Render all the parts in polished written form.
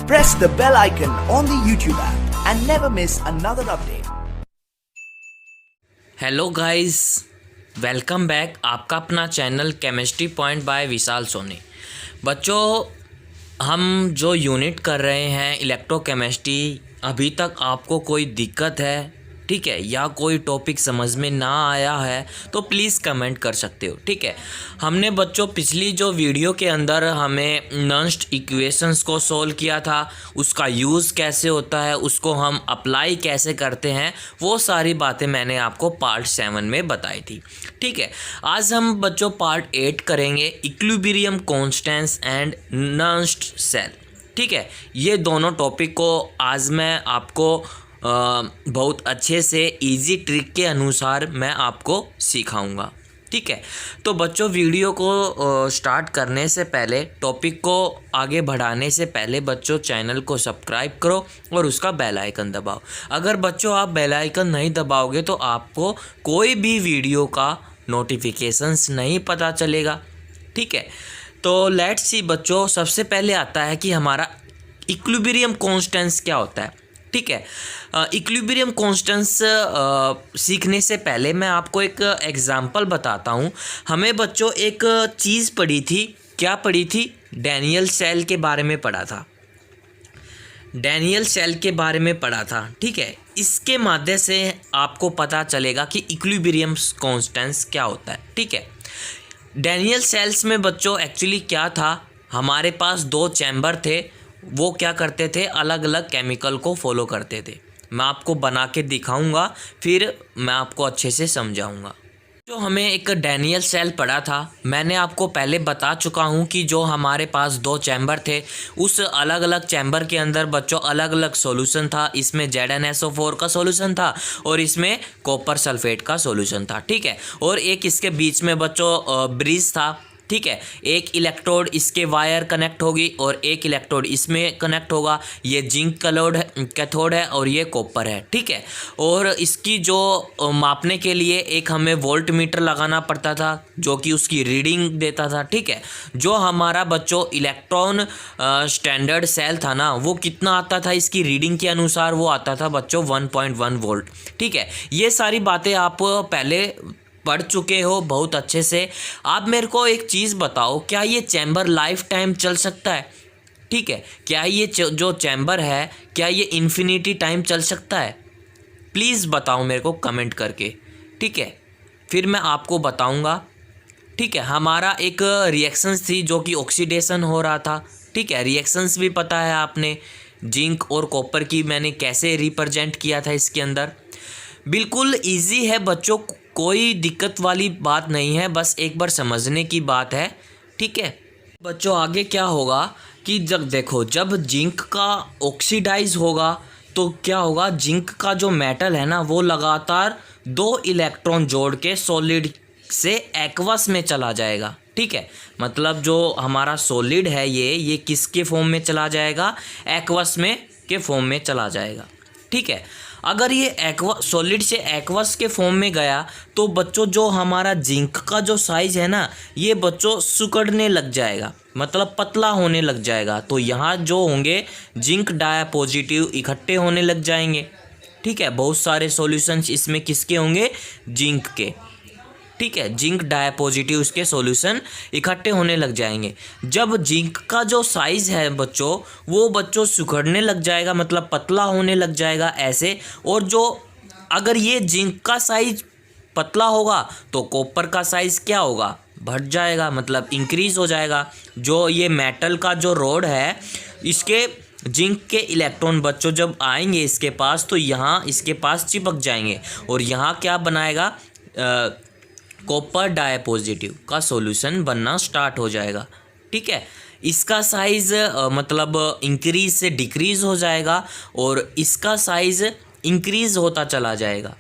Press the bell icon on the YouTube app and never miss another update. Hello guys, welcome back. आपका अपना channel chemistry point by विशाल सोनी। बच्चों, हम जो unit कर रहे हैं इलेक्ट्रोकेमिस्ट्री, अभी तक आपको कोई दिक्कत है, ठीक है, या कोई टॉपिक समझ में ना आया है तो प्लीज़ कमेंट कर सकते हो, ठीक है। हमने बच्चों पिछली जो वीडियो के अंदर हमें नॉन्स्ट इक्वेशंस को सॉल्व किया था, उसका यूज़ कैसे होता है, उसको हम अप्लाई कैसे करते हैं, वो सारी बातें मैंने आपको पार्ट 7 में बताई थी, ठीक है। आज हम बच्चों पार्ट 8 करेंगे, equilibrium constants and Nernst cell, ठीक है। ये दोनों टॉपिक को आज मैं आपको बहुत अच्छे से इजी ट्रिक के अनुसार मैं आपको सिखाऊंगा, ठीक है। तो बच्चों, वीडियो को स्टार्ट करने से पहले, टॉपिक को आगे बढ़ाने से पहले बच्चों चैनल को सब्सक्राइब करो और उसका बेल आइकन दबाओ। अगर बच्चों आप बेल आइकन नहीं दबाओगे तो आपको कोई भी वीडियो का नोटिफिकेशंस नहीं पता चलेगा, ठीक है। तो लेट्स सी बच्चों, सबसे पहले आता है कि हमारा इक्विलिब्रियम कांस्टेंट्स क्या होता है, ठीक है। इक्विलिब्रियम कांस्टेंट्स सीखने से पहले मैं आपको एक एग्जांपल बताता हूँ। हमें बच्चों एक चीज़ पढ़ी थी, क्या पढ़ी थी? डैनियल सेल के बारे में पढ़ा था, डैनियल सेल के बारे में पढ़ा था, ठीक है। इसके माध्यम से आपको पता चलेगा कि इक्विलिब्रियम कांस्टेंट्स क्या होता है, ठीक है। डैनियल सेल्स में बच्चों एक्चुअली क्या था, हमारे पास 2 चैम्बर थे, वो क्या करते थे, अलग अलग केमिकल को फॉलो करते थे। मैं आपको बना के दिखाऊंगा, फिर मैं आपको अच्छे से समझाऊंगा। जो हमें एक डैनियल सेल पढ़ा था, मैंने आपको पहले बता चुका हूं कि जो हमारे पास 2 चैम्बर थे, उस अलग अलग चैम्बर के अंदर बच्चों अलग अलग सॉल्यूशन था। इसमें ZnSO4 का सॉल्यूशन था और इसमें कॉपर सल्फेट का सॉल्यूशन था, ठीक है। और एक इसके बीच में बच्चों ब्रिज था, ठीक है। एक इलेक्ट्रोड इसके वायर कनेक्ट होगी और एक इलेक्ट्रोड इसमें कनेक्ट होगा। ये जिंक कैथोड है और ये कॉपर है, ठीक है। और इसकी जो मापने के लिए एक हमें वोल्ट मीटर लगाना पड़ता था, जो कि उसकी रीडिंग देता था, ठीक है। जो हमारा बच्चों इलेक्ट्रॉन स्टैंडर्ड सेल था ना, वो कितना आता था इसकी रीडिंग के अनुसार, वो आता था बच्चों 1.1 वोल्ट, ठीक है। ये सारी बातें आप पहले पढ़ चुके हो बहुत अच्छे से। आप मेरे को एक चीज़ बताओ, क्या ये चैम्बर लाइफ टाइम चल सकता है, ठीक है? क्या ये जो चैम्बर है, क्या ये इन्फिनिटी टाइम चल सकता है? प्लीज़ बताओ मेरे को कमेंट करके, ठीक है। फिर मैं आपको बताऊंगा, ठीक है। हमारा एक रिएक्शंस थी जो कि ऑक्सीडेशन हो रहा था, ठीक है। रिएक्शंस भी पता है आपने, जिंक और कॉपर की मैंने कैसे रिप्रेजेंट किया था इसके अंदर। बिल्कुल ईजी है बच्चों, कोई दिक्कत वाली बात नहीं है, बस एक बार समझने की बात है, ठीक है। बच्चों आगे क्या होगा कि जब देखो, जब जिंक का ऑक्सीडाइज होगा तो क्या होगा, जिंक का जो मेटल है ना, वो लगातार 2 इलेक्ट्रॉन जोड़ के सॉलिड से एक्वस में चला जाएगा, ठीक है। मतलब जो हमारा सॉलिड है ये किसके फॉर्म में चला जाएगा, एक्वस में के फॉर्म में चला जाएगा, ठीक है। अगर ये सॉलिड से एक्वस के फॉर्म में गया तो बच्चों जो हमारा जिंक का जो साइज है ना, ये बच्चों सिकुड़ने लग जाएगा, मतलब पतला होने लग जाएगा। तो यहाँ जो होंगे जिंक डायपॉजिटिव इकट्ठे होने लग जाएंगे, ठीक है। बहुत सारे सॉल्यूशंस इसमें किसके होंगे, जिंक के, ठीक है। जिंक डायपॉजिटिव उसके सॉल्यूशन इकट्ठे होने लग जाएंगे। जब जिंक का जो साइज है बच्चों, वो बच्चों सिकुड़ने लग जाएगा, मतलब पतला होने लग जाएगा ऐसे। और जो अगर ये जिंक का साइज पतला होगा तो कॉपर का साइज क्या होगा, बढ़ जाएगा, मतलब इंक्रीज हो जाएगा। जो ये मेटल का जो रॉड है, इसके जिंक के इलेक्ट्रॉन बच्चों जब आएंगे इसके पास, तो यहाँ इसके पास चिपक जाएंगे और यहाँ क्या बनाएगा, कॉपर डायपॉजिटिव का सॉल्यूशन बनना स्टार्ट हो जाएगा, ठीक है। इसका साइज़ मतलब इंक्रीज से डिक्रीज़ हो जाएगा और इसका साइज़ इंक्रीज़ होता चला जाएगा,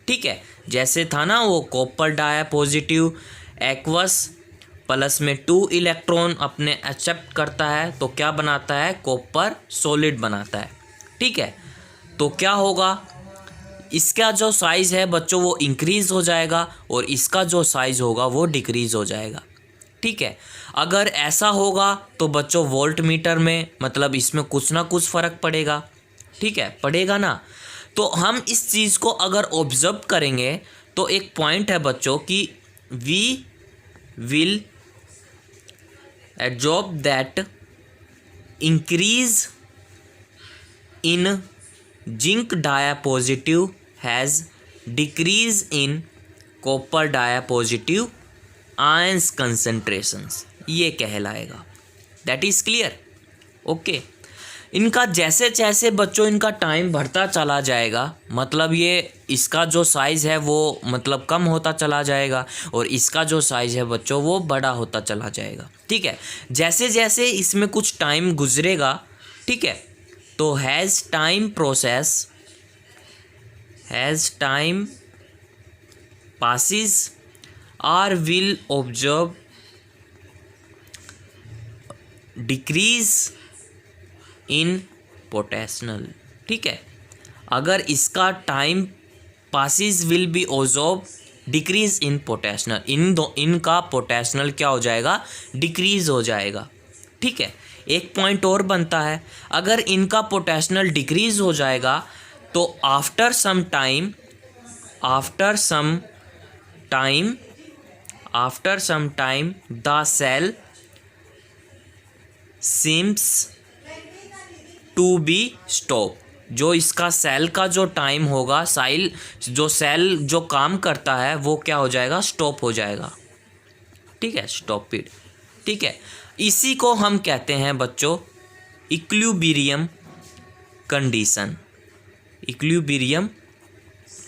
ठीक है। जैसे था ना वो कॉपर डायपॉजिटिव एक्वस प्लस में 2 इलेक्ट्रॉन अपने एक्सेप्ट करता है तो क्या बनाता है, कॉपर सॉलिड बनाता है, ठीक है। तो क्या होगा, इसका जो साइज़ है बच्चों वो इंक्रीज़ हो जाएगा और इसका जो साइज़ होगा वो डिक्रीज़ हो जाएगा, ठीक है। अगर ऐसा होगा तो बच्चों वोल्ट मीटर में मतलब इसमें कुछ ना कुछ फ़र्क पड़ेगा, ठीक है, पड़ेगा ना। तो हम इस चीज़ को अगर ऑब्जर्व करेंगे तो एक पॉइंट है बच्चों कि we will absorb that increase in zinc diapositive has decrease in copper diapositive ions concentrations, ये कहलाएगा। That is clear, okay. इनका जैसे जैसे बच्चों इनका टाइम बढ़ता चला जाएगा मतलब ये इसका जो साइज़ है वो मतलब कम होता चला जाएगा और इसका जो साइज़ है बच्चों वो बड़ा होता चला जाएगा, ठीक है। जैसे जैसे इसमें कुछ टाइम गुजरेगा, ठीक है, तो has time passes or will observe decrease in potential, ठीक है। अगर इसका time passes will be observe decrease in potential, इनका पोटेंशियल क्या हो जाएगा, डिक्रीज हो जाएगा, ठीक है। एक पॉइंट और बनता है, अगर इनका पोटेंशियल डिक्रीज हो जाएगा तो after some time the cell seems to be stop. जो इसका सेल का जो टाइम होगा, सेल जो काम करता है वो क्या हो जाएगा, स्टॉप हो जाएगा, ठीक है, स्टॉपिड, ठीक है। इसी को हम कहते हैं बच्चों इक्विलिब्रियम कंडीशन, इक्विलिब्रियम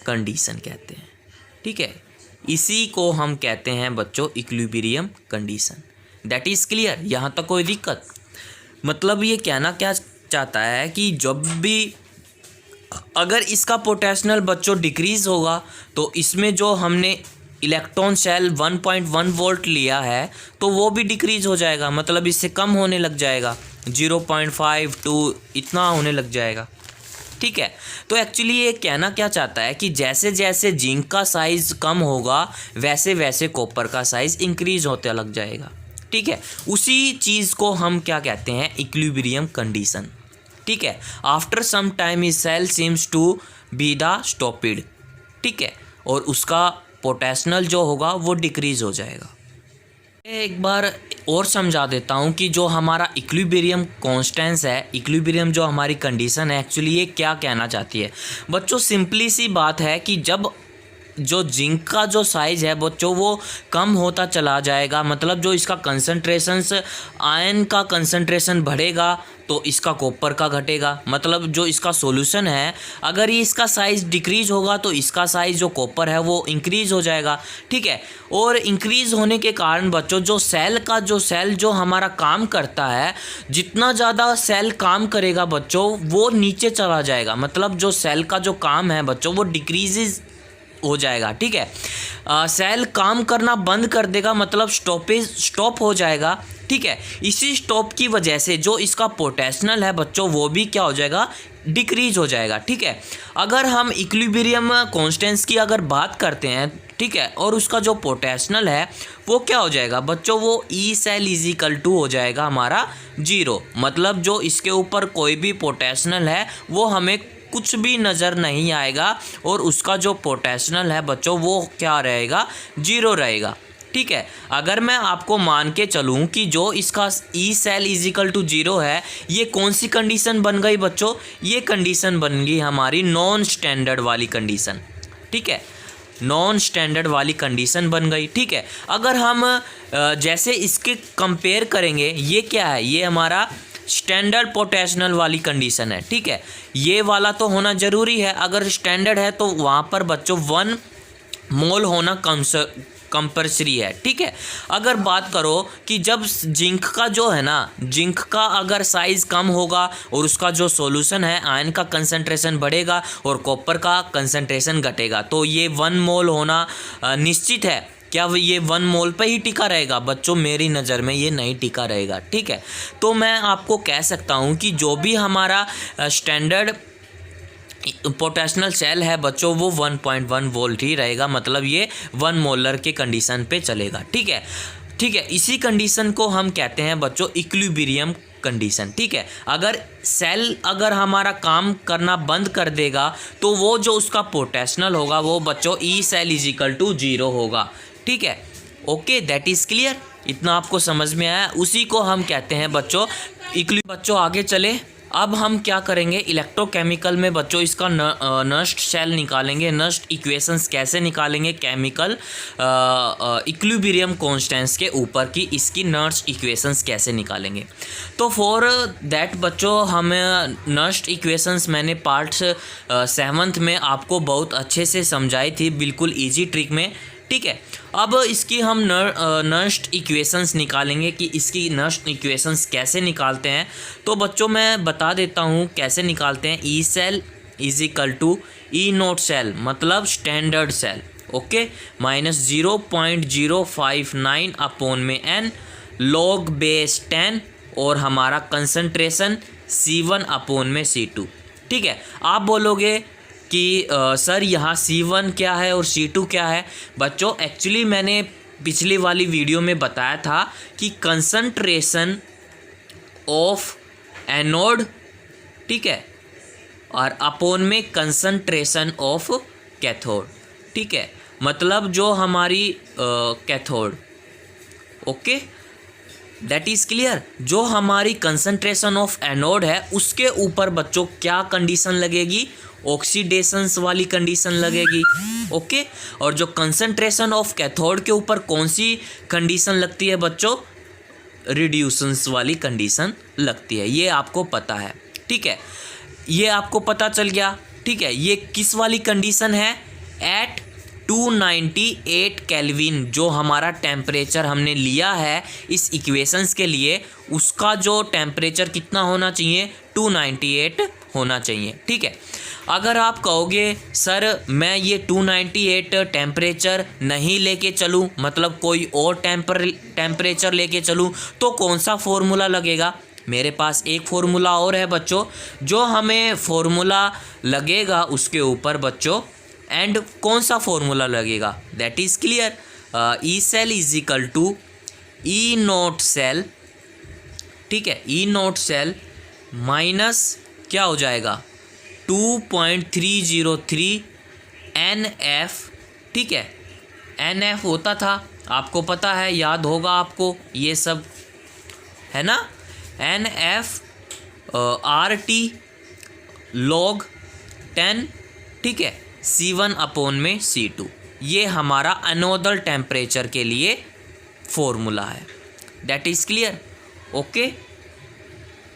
कंडीशन कहते हैं, ठीक है। इसी को हम कहते हैं बच्चों equilibrium condition. That is clear, यहाँ तक कोई दिक्कत? मतलब ये कहना क्या चाहता है कि जब भी अगर इसका पोटेंशियल बच्चों डिक्रीज़ होगा तो इसमें जो हमने इलेक्ट्रॉन सेल 1.1 वोल्ट लिया है तो वो भी डिक्रीज़ हो जाएगा, मतलब इससे कम होने लग जाएगा, 0.52 इतना होने लग जाएगा, ठीक है। तो एक्चुअली ये कहना क्या चाहता है कि जैसे जैसे जिंक का साइज़ कम होगा वैसे वैसे कॉपर का साइज़ इंक्रीज़ होते लग जाएगा, ठीक है। उसी चीज़ को हम क्या कहते हैं, इक्विलिब्रियम कंडीशन, ठीक है। After some time is cell seems to be the stopped, ठीक है, और उसका पोटेंशियल जो होगा वो डिक्रीज़ हो जाएगा। एक बार और समझा देता हूँ कि जो हमारा इक्विलिब्रियम कांस्टेंस है, इक्विलिब्रियम जो हमारी कंडीशन है, एक्चुअली ये क्या कहना चाहती है बच्चों। सिंपली सी बात है कि जब जो जिंक का जो साइज़ है बच्चों वो कम होता चला जाएगा, मतलब जो इसका कंसंट्रेशंस, आयन का कंसंट्रेशन बढ़ेगा तो इसका कॉपर का घटेगा, मतलब जो इसका सॉल्यूशन है अगर ये इसका साइज़ डिक्रीज़ होगा तो इसका साइज़ जो कॉपर है वो इंक्रीज़ हो जाएगा, ठीक है। और इंक्रीज़ होने के कारण बच्चों जो सेल जो हमारा काम करता है, जितना ज़्यादा सेल काम करेगा बच्चों वो नीचे चला जाएगा, मतलब जो सेल का जो काम है बच्चों वो डिक्रीज़ हो जाएगा, ठीक है। सेल काम करना बंद कर देगा, मतलब स्टॉप हो जाएगा, ठीक है। इसी स्टॉप की वजह से जो इसका पोटेंशियल है बच्चों वो भी क्या हो जाएगा, डिक्रीज हो जाएगा, ठीक है। अगर हम इक्विलिब्रियम कांस्टेंस की अगर बात करते हैं, ठीक है, और उसका जो पोटेंशियल है वो क्या हो जाएगा बच्चों, वो E cell is equal to हो जाएगा हमारा 0, मतलब जो इसके ऊपर कोई भी पोटेंशियल है वो हमें कुछ भी नज़र नहीं आएगा और उसका जो पोटेंशियल है बच्चों वो क्या रहेगा, 0 रहेगा, ठीक है। अगर मैं आपको मान के चलूँ कि जो इसका E cell is equal to 0 है, ये कौन सी कंडीशन बन गई बच्चों, ये कंडीशन बन गई हमारी नॉन स्टैंडर्ड वाली कंडीशन, ठीक है, नॉन स्टैंडर्ड वाली कंडीशन बन गई, ठीक है। अगर हम जैसे इसके कंपेयर करेंगे, ये क्या है, ये हमारा स्टैंडर्ड पोटेंशियल वाली कंडीशन है, ठीक है। ये वाला तो होना ज़रूरी है, अगर स्टैंडर्ड है तो वहाँ पर बच्चों 1 मोल होना कंपल्सरी है, ठीक है। अगर बात करो कि जब जिंक का जो है ना, जिंक का अगर साइज़ कम होगा और उसका जो सॉल्यूशन है आयन का कंसंट्रेशन बढ़ेगा और कॉपर का कंसंट्रेशन घटेगा, तो ये 1 मोल होना निश्चित है। क्या ये 1 मोल पे ही टिका रहेगा बच्चों, मेरी नज़र में ये नहीं टिका रहेगा, ठीक है। तो मैं आपको कह सकता हूँ कि जो भी हमारा स्टैंडर्ड पोटेंशियल सेल है बच्चों वो 1.1 वोल्ट ही रहेगा, मतलब ये 1 मोलर के कंडीशन पे चलेगा, ठीक है। ठीक है, इसी कंडीशन को हम कहते हैं बच्चों इक्विलिब्रियम कंडीशन। ठीक है, अगर सेल अगर हमारा काम करना बंद कर देगा तो वो जो उसका पोटेंशियल होगा वो बच्चों E cell is equal to 0 होगा। ठीक है, ओके, दैट इज़ क्लियर। इतना आपको समझ में आया, उसी को हम कहते हैं बच्चों बच्चों आगे चले। अब हम क्या करेंगे, इलेक्ट्रोकेमिकल में बच्चों इसका नष्ट सेल निकालेंगे, नष्ट इक्वेशंस कैसे निकालेंगे केमिकल इक्विलिब्रियम कांस्टेंट्स के ऊपर की इसकी नष्ट इक्वेशंस कैसे निकालेंगे। तो फॉर दैट बच्चों हम नष्ट इक्वेशंस मैंने पार्ट 7th में आपको बहुत अच्छे से समझाई थी, बिल्कुल ईजी ट्रिक में। ठीक है, अब इसकी हम नष्ट इक्वेशंस निकालेंगे कि इसकी नष्ट इक्वेशंस कैसे निकालते हैं। तो बच्चों मैं बता देता हूँ कैसे निकालते हैं। E cell is equal to E note cell मतलब standard cell, okay, minus 0.059 upon में n log बेस 10 और हमारा कंसंट्रेशन C1 अपॉन में C2। ठीक है, आप बोलोगे कि सर यहाँ C1 क्या है और C2 क्या है। बच्चों एक्चुअली मैंने पिछली वाली वीडियो में बताया था कि कंसंट्रेशन ऑफ एनोड, ठीक है, और अपॉन में कंसंट्रेशन ऑफ कैथोड। ठीक है, मतलब जो हमारी cathode, okay, that is clear. जो हमारी कंसंट्रेशन ऑफ एनोड है उसके ऊपर बच्चों क्या कंडीशन लगेगी, ऑक्सीडेशंस वाली कंडीशन लगेगी, ओके। और जो कंसंट्रेशन ऑफ कैथोड के ऊपर कौन सी कंडीशन लगती है बच्चों, रिड्यूसेंस वाली कंडीशन लगती है, ये आपको पता है। ठीक है, ये आपको पता चल गया। ठीक है, ये किस वाली कंडीशन है, एट 298 केल्विन जो हमारा टेम्परेचर हमने लिया है इस इक्वेशंस के लिए, उसका जो टेम्परेचर कितना होना चाहिए, 298 होना चाहिए। ठीक है, अगर आप कहोगे सर मैं ये 298 टेम्परेचर नहीं लेके चलूँ, मतलब कोई और टेम्परेचर लेके चलूँ, तो कौन सा फॉर्मूला लगेगा। मेरे पास एक फॉर्मूला और है बच्चों, जो हमें फॉर्मूला लगेगा उसके ऊपर बच्चों, एंड कौन सा फॉर्मूला लगेगा, that is clear. E cell is equal to E note cell, ठीक है, ई नोट सेल माइनस क्या हो जाएगा 2.303 NF। ठीक है, NF होता था, आपको पता है, याद होगा आपको ये सब, है ना। NF RT log 10, ठीक है, C1 अपॉन में C2, ये हमारा अनोदर टेम्परेचर के लिए फॉर्मूला है। That is clear, okay.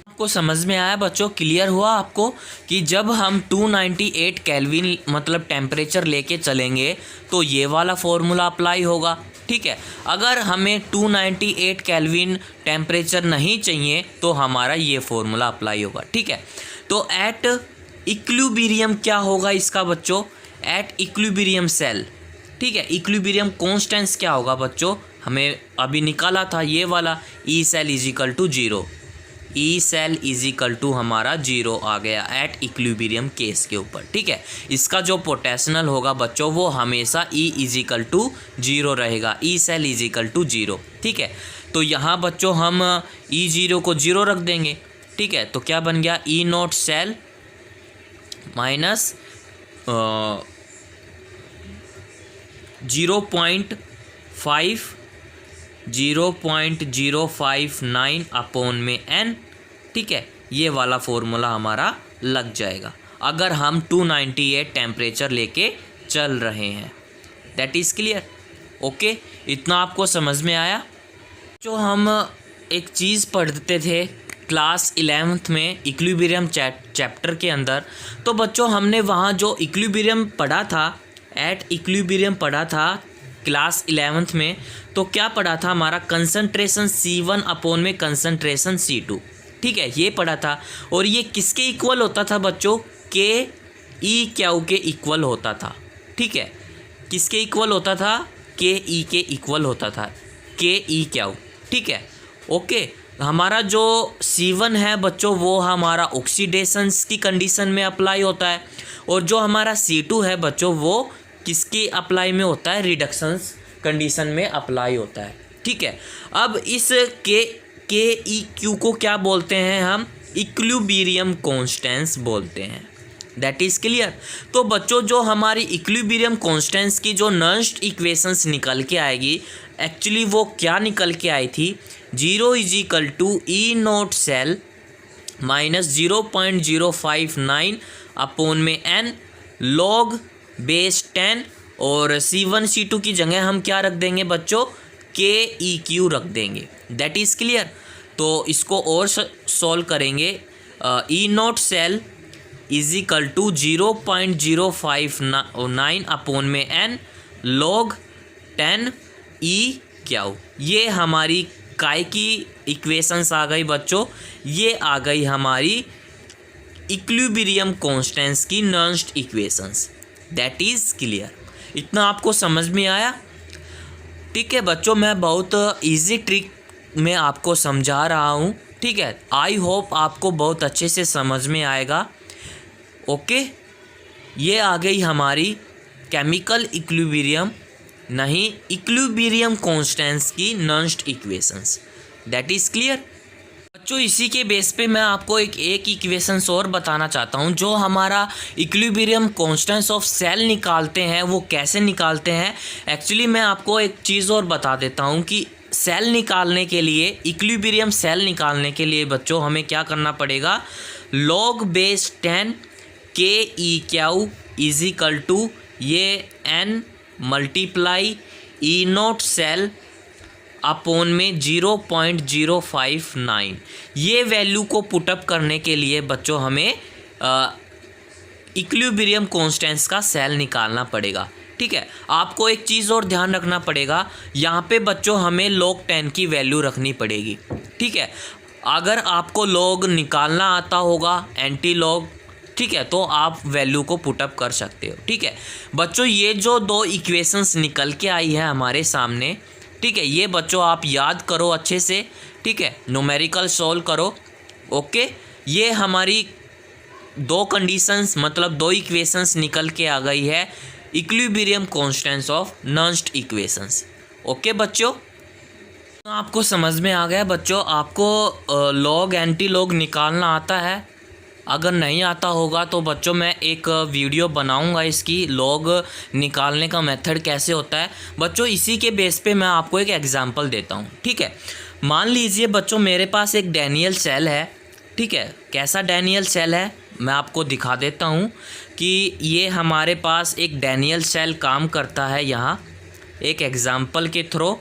आपको समझ में आया बच्चों, क्लियर हुआ आपको कि जब हम 298 केल्विन मतलब टेम्परेचर लेके चलेंगे तो ये वाला फॉर्मूला अप्लाई होगा। ठीक है, अगर हमें 298 केल्विन टेम्परेचर नहीं चाहिए तो हमारा ये फॉर्मूला अप्लाई होगा। ठीक है, तो एट इक्विलिब्रियम क्या होगा इसका बच्चों, एट इक्विलिब्रियम सेल, ठीक है, इक्विलिब्रियम कांस्टेंट्स क्या होगा बच्चों, हमें अभी निकाला था ये वाला, E cell is equal to 0, E cell is equal to हमारा 0 आ गया एट इक्विलिब्रियम केस के ऊपर। ठीक है, इसका जो पोटेंशियल होगा बच्चों वो हमेशा ई इज इक्वल टू 0 रहेगा, E cell is equal to 0। ठीक है, तो यहाँ बच्चों हम ई 0 को 0 रख देंगे। ठीक है, तो क्या बन गया, ई नॉट सेल माइनस 0.059 अपॉन में n। ठीक है, ये वाला फॉर्मूला हमारा लग जाएगा अगर हम 298 टेम्परेचर लेके चल रहे हैं। That is clear, okay. इतना आपको समझ में आया। जो हम एक चीज़ पढ़ते थे क्लास 11th में इक्विलिब्रियम चैप्टर के अंदर, तो बच्चों हमने वहाँ जो इक्विलिब्रियम पढ़ा था, एट इक्विलिब्रियम पढ़ा था क्लास 11th में, तो क्या पढ़ा था हमारा, कंसंट्रेशन C1 अपॉन में कंसंट्रेशन C2। ठीक है, ये पढ़ा था, और ये किसके इक्वल होता था बच्चों, के ई क्यू के इक्वल होता था। ठीक है, किसके इक्वल होता था, के ई के इक्वल होता था, के ई क्यू। ठीक है, ओके। हमारा जो C1 है बच्चों वो हमारा ऑक्सीडेशंस की कंडीशन में अप्लाई होता है, और जो हमारा C2 है बच्चों वो किसकी अप्लाई में होता है, रिडक्शंस कंडीशन में अप्लाई होता है। ठीक है। अब इस के ई क्यू को क्या बोलते हैं हम? इक्विलिब्रियम कांस्टेंस बोलते हैं। That is clear. तो बच्चों जो हमारी इक्विलिब्रियम कांस्टेंस की जो नर्स्ट इक्वेशंस निकल के आएगी, एक्चुअली वो क्या निकल के आई थी? 0 = E naught cell minus 0.059 upon में n log बेस 10, और C1 C2 की जगह हम क्या रख देंगे बच्चों? KEQ रख देंगे। That is clear. तो इसको और सॉल्व करेंगे। E नॉट सेल = 0.059 अपॉन में n log 10 EQ। ये हमारी काय की इक्वेशंस आ गई बच्चों। ये आ गई हमारी इक्विलिब्रियम कांस्टेंस की Nernst equations. That is clear. इतना आपको समझ में आया? ठीक है बच्चों, मैं बहुत इजी ट्रिक में आपको समझा रहा हूँ। ठीक है, आई होप आपको बहुत अच्छे से समझ में आएगा। ओके, ये आ गई हमारी केमिकल इक्विलिब्रियम, नहीं इक्विलिब्रियम कांस्टेंस की Nernst equations. That is clear बच्चों। इसी के बेस पे मैं आपको एक इक्वेशंस और बताना चाहता हूँ। जो हमारा इक्विलिब्रियम कांस्टेंस ऑफ सेल निकालते हैं वो कैसे निकालते हैं। एक्चुअली मैं आपको एक चीज़ और बता देता हूँ कि सेल निकालने के लिए, इक्विलिब्रियम सेल निकालने के लिए बच्चों हमें क्या करना पड़ेगा? log बेस 10 KEQ = ये n multiply E naught cell upon में 0.059। ये वैल्यू को पुटअप करने के लिए बच्चों हमें इक्विलिब्रियम कांस्टेंस का सेल निकालना पड़ेगा। ठीक है, आपको एक चीज़ और ध्यान रखना पड़ेगा, यहाँ पे बच्चों हमें log 10 की वैल्यू रखनी पड़ेगी। ठीक है, अगर आपको log निकालना आता होगा, एंटी log, ठीक है, तो आप वैल्यू को पुटअप कर सकते हो। ठीक है बच्चों, ये जो दो इक्वेशंस निकल के आई है हमारे सामने, ठीक है, ये बच्चों आप याद करो अच्छे से। ठीक है, न्यूमेरिकल सॉल्व करो। ओके, ये हमारी दो कंडीशंस, मतलब दो इक्वेशंस निकल के आ गई है equilibrium constants of Nernst equations. Okay बच्चों, तो आपको समझ में आ गया बच्चों। आपको लॉग एंटी लॉग निकालना आता है? अगर नहीं आता होगा तो बच्चों मैं एक वीडियो बनाऊंगा इसकी, लॉग निकालने का मेथड कैसे होता है बच्चों। इसी के बेस पे मैं आपको एक एग्जांपल देता हूं। ठीक है, मान लीजिए बच्चों मेरे पास एक डैनियल सेल है। ठीक है, कैसा डैनियल सेल है मैं आपको दिखा देता हूं कि ये हमारे पास एक डैनियल सेल काम करता है यहाँ एक एग्जाम्पल के थ्रू।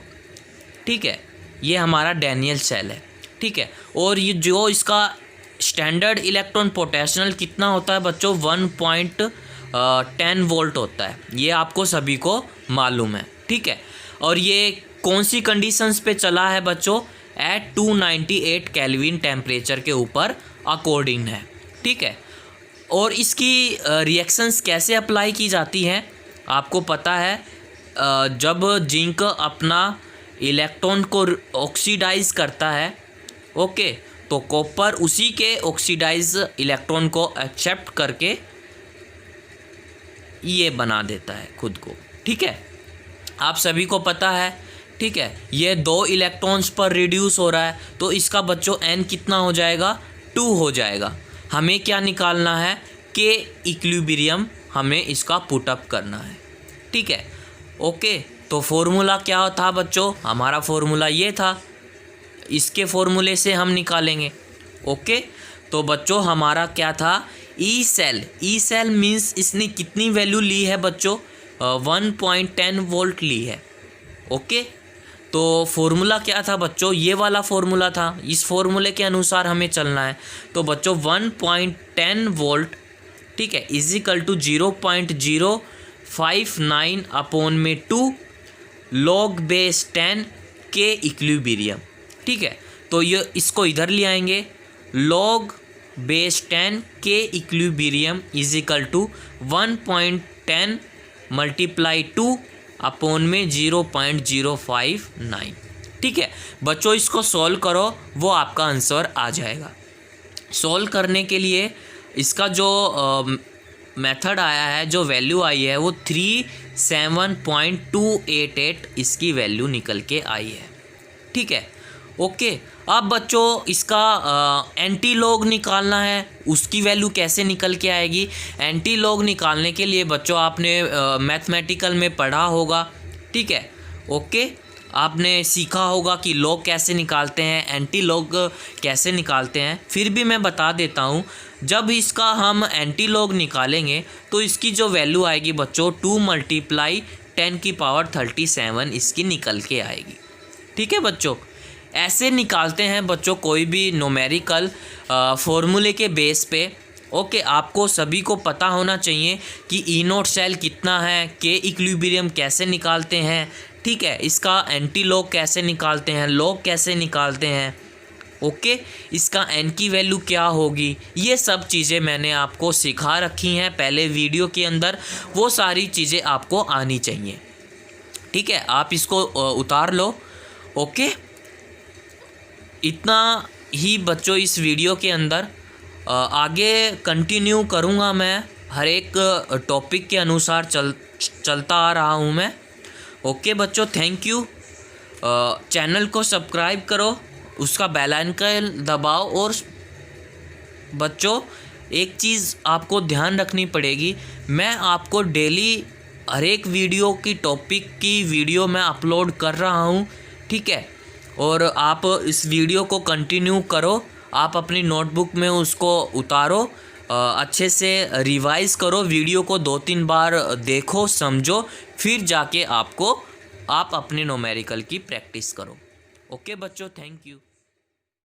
ठीक है, ये हमारा डैनियल सेल है। ठीक है, और ये जो इसका स्टैंडर्ड इलेक्ट्रॉन पोटेंशियल कितना होता है बच्चों? 1.10 वोल्ट होता है। ये आपको सभी को मालूम है। ठीक है, और ये कौन सी कंडीशंस पे चला है बच्चों? एट 298 केल्विन टेम्परेचर के ऊपर अकॉर्डिंग है। ठीक है, और इसकी रिएक्शंस कैसे अप्लाई की जाती हैं आपको पता है? जब जिंक अपना इलेक्ट्रॉन को ऑक्सीडाइज करता है, ओके, तो कॉपर उसी के ऑक्सीडाइज इलेक्ट्रॉन को एक्सेप्ट करके ये बना देता है खुद को। ठीक है, आप सभी को पता है। ठीक है, ये 2 इलेक्ट्रॉन्स पर रिड्यूस हो रहा है, तो इसका बच्चों n कितना हो जाएगा? 2 हो जाएगा। हमें क्या निकालना है? के इक्विलिब्रियम, हमें इसका पुटअप करना है। ठीक है, ओके, तो फॉर्मूला क्या था बच्चों? हमारा फॉर्मूला ये था, इसके फॉर्मूले से हम निकालेंगे। ओके, तो बच्चों हमारा क्या था? ई सेल मीन्स इसने कितनी वैल्यू ली है बच्चों? 1.10 वोल्ट ली है। ओके, तो फॉर्मूला क्या था बच्चों? ये वाला फॉर्मूला था। इस फॉर्मूले के अनुसार हमें चलना है। तो बच्चों 1.10 वोल्ट, ठीक है, = 0.059 अपॉन में 2 log बेस 10 के इक्विलिब्रियम। ठीक है, तो ये इसको इधर ले आएंगे। log बेस 10 के इक्विलिब्रियम = 1.10 × 2 अपॉन में 0.059। ठीक है बच्चों, इसको सॉल्व करो, वो आपका आंसर आ जाएगा। सॉल्व करने के लिए इसका जो मेथड आया है, जो वैल्यू आई है, वो 37.288 इसकी वैल्यू निकल के आई है। ठीक है। ओके, अब बच्चों इसका एंटी लॉग निकालना है, उसकी वैल्यू कैसे निकल के आएगी। एंटी लॉग निकालने के लिए बच्चों आपने मैथमेटिकल में पढ़ा होगा, ठीक है। ओके, आपने सीखा होगा कि लॉग कैसे निकालते हैं, एंटी लॉग कैसे निकालते हैं। फिर भी मैं बता देता हूँ, जब इसका हम एंटी लॉग निकालेंगे तो इसकी जो वैल्यू आएगी बच्चों 2 × 10⁻37 इसकी निकल के आएगी, ठीक है बच्चों। ऐसे निकालते हैं बच्चों कोई भी न्यूमेरिकल फॉर्मूले के बेस पे। ओके, आपको सभी को पता होना चाहिए कि E0 सेल कितना है, के इक्विलिब्रियम कैसे निकालते हैं, ठीक है। इसका एंटी लॉग कैसे निकालते हैं, लॉग कैसे निकालते हैं। ओके, इसका n की वैल्यू क्या होगी, ये सब चीज़ें मैंने आपको सिखा रखी हैं पहले वीडियो के अंदर। वो सारी चीज़ें आपको आनी चाहिए, ठीक है। आप इसको उतार लो। ओके, इतना ही बच्चों इस वीडियो के अंदर। आगे कंटिन्यू करूँगा मैं, हर एक टॉपिक के अनुसार चलता आ रहा हूँ मैं। ओके बच्चों, थैंक यू। चैनल को सब्सक्राइब करो, उसका बेल आइकन दबाओ। और बच्चों एक चीज़ आपको ध्यान रखनी पड़ेगी, मैं आपको डेली हर एक वीडियो की टॉपिक की वीडियो मैं अपलोड कर रहा हूँ, ठीक है। और आप इस वीडियो को कंटिन्यू करो, आप अपनी नोटबुक में उसको उतारो, अच्छे से रिवाइज़ करो, वीडियो को 2-3 बार देखो, समझो, फिर जाके आप अपने न्यूमेरिकल की प्रैक्टिस करो। ओके बच्चों, थैंक यू।